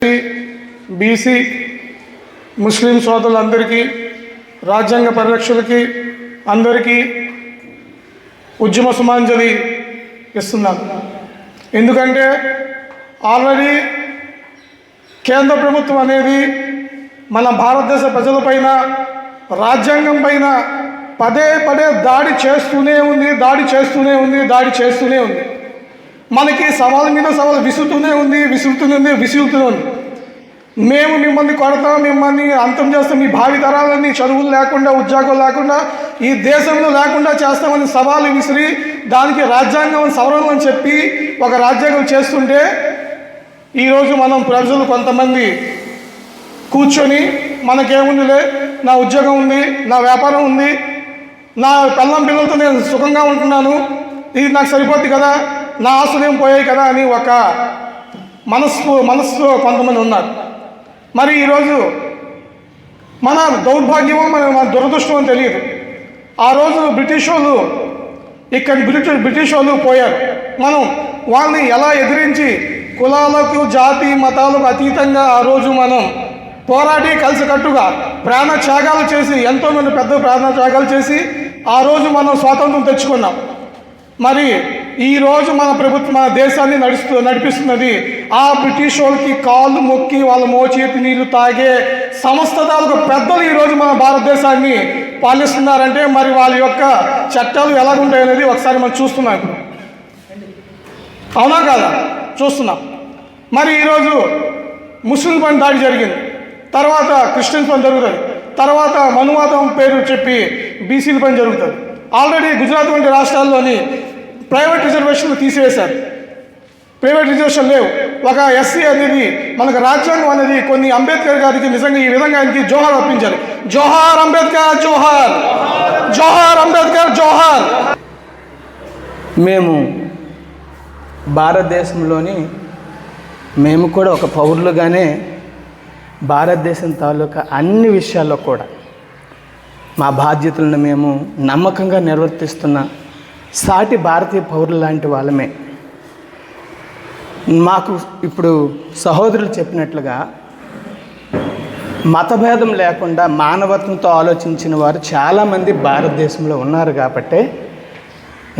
BC ముస్లిం సోదరులందరికీ రాజ్యాంగ పరిరక్షకులకి అందరికీ ఉద్యమ సుమాంజలి ఇస్తున్నాను. ఎందుకంటే ఆల్రెడీ కేంద్ర ప్రభుత్వం అనేది మన భారతదేశ ప్రజలపైన రాజ్యాంగం పైన పదే పదే దాడి చేస్తూనే ఉంది. మనకి సవాల్ మీద సవాల్ విసురుతూనే ఉంది. మేము మిమ్మల్ని కొడతాం, మిమ్మల్ని అంతం చేస్తాం, మీ భావి తరాలని చదువులు లేకుండా ఉద్యోగాలు లేకుండా ఈ దేశంలో లేకుండా చేస్తామని సవాలు విసిరి దానికి రాజ్యాంగం సవరణలు అని చెప్పి ఒక రాజ్యాంగం చేస్తుంటే ఈరోజు మనం ప్రజలు కొంతమంది కూర్చొని మనకేముందిలే, నా ఉద్యోగం ఉంది, నా వ్యాపారం ఉంది, నా పిల్లలతో నేను సుఖంగా ఉంటున్నాను, ఇది నాకు సరిపోద్ది కదా, నా ఆస్తులు ఏం పోయాయి కదా అని ఒక మనస్సు కొంతమంది ఉన్నారు. మరి ఈరోజు మన దౌర్భాగ్యమో మన దురదృష్టం అని తెలియదు. ఆ రోజు బ్రిటిష్ వాళ్ళు పోయారు. మనం వాళ్ళని ఎలా ఎదిరించి కులాలకు జాతి మతాలకు అతీతంగా ఆ రోజు మనం పోరాడి కలిసికట్టుగా ప్రాణత్యాగాలు చేసి ఎంతోమంది పెద్ద ప్రాణత్యాగాలు చేసి ఆ రోజు మనం స్వాతంత్రం తెచ్చుకున్నాం. మరి ఈరోజు మన ప్రభుత్వం మన దేశాన్ని నడిపిస్తున్నది ఆ బ్రిటిష్ వాళ్ళకి కాళ్ళు మొక్కి వాళ్ళ మోచేతి నీళ్లు తాగే సంస్థలకు పెద్దలు ఈరోజు మన భారతదేశాన్ని పాలిస్తున్నారంటే మరి వాళ్ళ యొక్క చట్టాలు ఎలాగుంటాయనేది ఒకసారి మనం చూస్తున్నాం. ఇప్పుడు అవునా కాదా చూస్తున్నాం. మరి ఈరోజు ముస్లిం పైన దాడి జరిగింది, తర్వాత క్రిస్టియన్స్ పైన జరుగుతుంది, తర్వాత మనువాదం పేరు చెప్పి బీసీల పైన జరుగుతుంది. ఆల్రెడీ గుజరాత్ వంటి రాష్ట్రాల్లోని ప్రైవేట్ రిజర్వేషన్లు తీసివేశారు. ప్రైవేట్ రిజర్వేషన్ లేవు. ఒక ఎస్సీ అనేది మనకు రాజ్యాంగం అనేది కొన్ని అంబేద్కర్ గారికి నిజంగా ఈ విధంగా ఆయనకి జోహార్ అర్పించాలి. జోహార్ అంబేద్కర్, జోహార్, జోహార్ అంబేద్కర్, జోహార్. మేము భారతదేశంలోని మేము కూడా ఒక పౌరులుగానే భారతదేశం తాలూకా అన్ని విషయాల్లో కూడా మా బాధ్యతలను మేము నమ్మకంగా నిర్వర్తిస్తున్న సాటి భారతీయ పౌరులు లాంటి వాళ్ళమే. మాకు ఇప్పుడు సహోదరులు చెప్పినట్లుగా మతభేదం లేకుండా మానవత్వంతో ఆలోచించిన వారు చాలామంది భారతదేశంలో ఉన్నారు కాబట్టి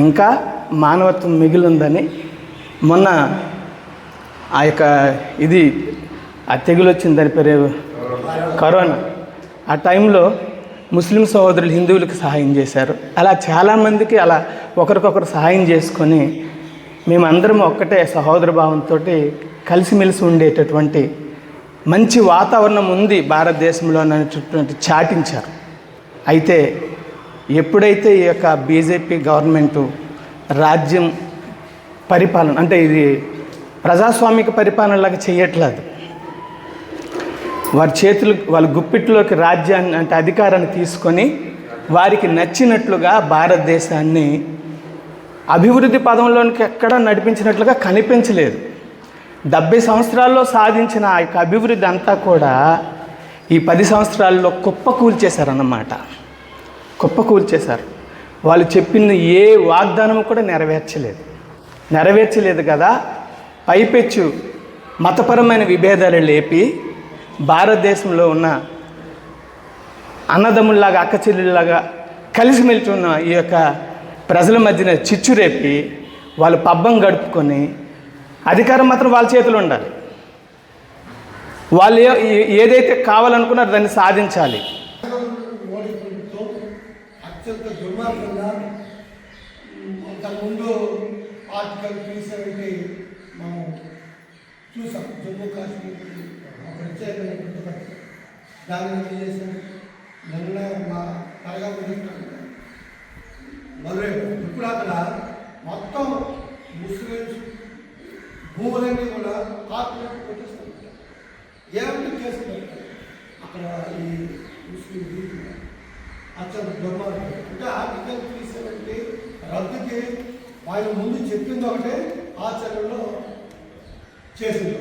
ఇంకా మానవత్వం మిగిలిందని మొన్న ఆ యొక్క ఆ తెగులు వచ్చింది, దాని పేరు కరోనా. ఆ టైంలో ముస్లిం సహోదరులు హిందువులకు సహాయం చేశారు. అలా చాలామందికి అలా ఒకరికొకరు సహాయం చేసుకొని మేమందరం ఒక్కటే సహోదర భావంతో కలిసిమెలిసి ఉండేటటువంటి మంచి వాతావరణం ఉంది భారతదేశంలో అనేటటువంటి చాటించారు. అయితే ఎప్పుడైతే ఈ యొక్క బీజేపీ గవర్నమెంటు రాజ్యం పరిపాలన అంటే ఇది ప్రజాస్వామిక పరిపాలనలాగా చేయట్లేదు, వారి వాళ్ళ గుప్పిట్లోకి రాజ్యాన్ని అంటే అధికారాన్ని తీసుకొని వారికి నచ్చినట్లుగా భారతదేశాన్ని అభివృద్ధి పదంలోనికి ఎక్కడా నడిపించినట్లుగా కనిపించలేదు. 70 సంవత్సరాల్లో సాధించిన ఆ యొక్క అభివృద్ధి అంతా కూడా ఈ 10 సంవత్సరాల్లో కుప్పకూల్చేశారన్నమాట. కుప్పకూల్చేశారు. వాళ్ళు చెప్పిన ఏ వాగ్దానం కూడా నెరవేర్చలేదు కదా. పైపెచ్చు మతపరమైన విభేదాలు లేపి భారతదేశంలో ఉన్న అన్నదమ్ముల్లాగా అక్కచెల్లెళ్ళలాగా కలిసిమెలిసి ఉన్న ఈ యొక్క ప్రజల మధ్యన చిచ్చు రేపి వాళ్ళు పబ్బం గడుపుకొని అధికారం మాత్రం వాళ్ళ చేతిలో ఉండాలి. వాళ్ళు ఏదైతే కావాలనుకున్నారో దాన్ని సాధించాలి. అత్యంత దుర్మార్గంగా అంతకుముందు ఆర్టికల్ 370 మనం చూసాం. జమ్మూ కాశ్మీర్ ప్రత్యేకమైన దాన్ని ఏం చేశాం, నిన్న మా తరగా మొదలైన ఇప్పుడు అక్కడ మొత్తం ముస్లిమ్స్ భూములన్నీ కూడా కార్పొరేట్ కొట్టేస్తాం. ఏమంటే కేసు పెడతారు అక్కడ ఈ ముస్లిం అత్యంత దుర్మార్గం. అంటే ఆర్టికల్ 370 రద్దుకి ఆయన ముందు చెప్పింది ఒకటే ఆచరణలో చేసింది.